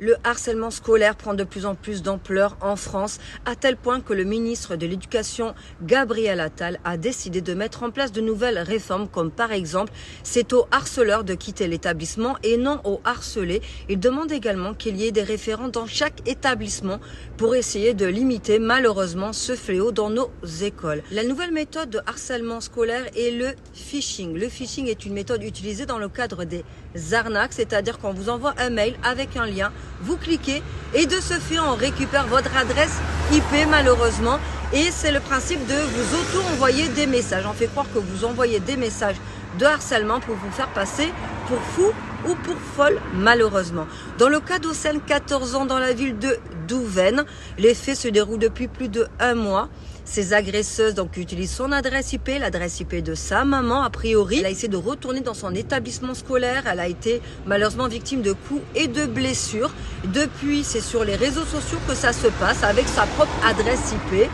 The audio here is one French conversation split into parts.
Le harcèlement scolaire prend de plus en plus d'ampleur en France, à tel point que le ministre de l'Éducation, Gabriel Attal, a décidé de mettre en place de nouvelles réformes, comme par exemple, c'est au harceleur de quitter l'établissement et non au harcelé. Il demande également qu'il y ait des référents dans chaque établissement pour essayer de limiter malheureusement ce fléau dans nos écoles. La nouvelle méthode de harcèlement scolaire est le phishing. Le phishing est une méthode utilisée dans le cadre des arnaques, c'est-à-dire qu'on vous envoie un mail avec un lien, vous cliquez et de ce fait on récupère votre adresse IP malheureusement, et c'est le principe de vous auto-envoyer des messages. On fait croire que vous envoyez des messages de harcèlement pour vous faire passer pour fou ou pour folle malheureusement. Dans le cas d'Océane, 14 ans, dans la ville de Douven, les faits se déroulent depuis plus de 1 mois. Ces agresseuses donc utilisent son adresse IP, l'adresse IP de sa maman. A priori, elle a essayé de retourner dans son établissement scolaire. Elle a été malheureusement victime de coups et de blessures. Depuis, c'est sur les réseaux sociaux que ça se passe avec sa propre adresse IP.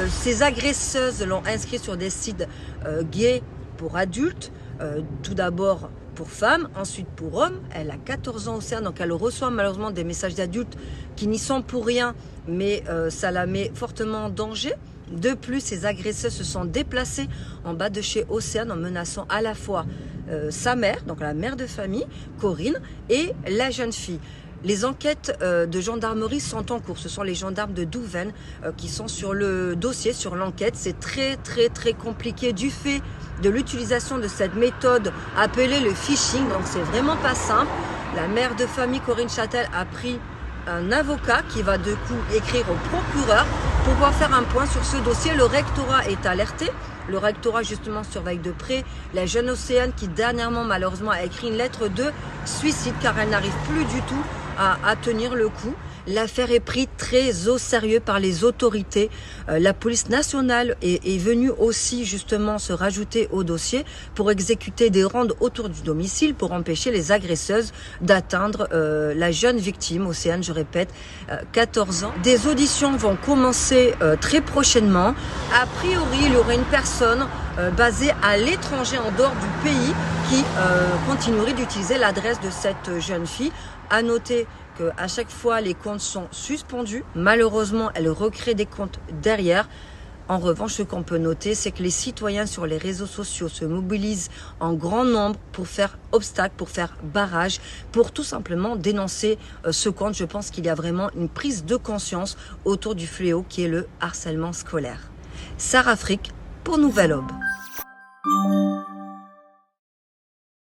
Ces agresseuses l'ont inscrit sur des sites gays pour adultes. Tout d'abord pour femmes, ensuite pour hommes. Elle a 14 ans, Océane, donc elle reçoit malheureusement des messages d'adultes qui n'y sont pour rien, mais ça la met fortement en danger. De plus, ces agresseurs se sont déplacés en bas de chez Océane en menaçant à la fois sa mère, donc la mère de famille, Corinne, et la jeune fille. Les enquêtes de gendarmerie sont en cours. Ce sont les gendarmes de Douven qui sont sur le dossier, sur l'enquête. C'est très compliqué du fait de l'utilisation de cette méthode appelée le phishing. Donc c'est vraiment pas simple. La mère de famille, Corinne Châtel, a pris un avocat qui va de coup écrire au procureur pour pouvoir faire un point sur ce dossier. Le rectorat est alerté. Le rectorat justement surveille de près la jeune Océane qui dernièrement malheureusement a écrit une lettre de suicide car elle n'arrive plus du tout à tenir le coup. L'affaire est prise très au sérieux par les autorités. La police nationale est venue aussi justement se rajouter au dossier pour exécuter des rondes autour du domicile pour empêcher les agresseuses d'atteindre la jeune victime, Océane, je répète, 14 ans. Des auditions vont commencer très prochainement. A priori, il y aurait une personne basée à l'étranger, en dehors du pays, qui continuerait d'utiliser l'adresse de cette jeune fille. À noter qu'à chaque fois, les comptes sont suspendus. Malheureusement, elle recrée des comptes derrière. En revanche, ce qu'on peut noter, c'est que les citoyens sur les réseaux sociaux se mobilisent en grand nombre pour faire obstacle, pour faire barrage, pour tout simplement dénoncer ce compte. Je pense qu'il y a vraiment une prise de conscience autour du fléau qui est le harcèlement scolaire. Sarah Frick pour Nouvelle Aube.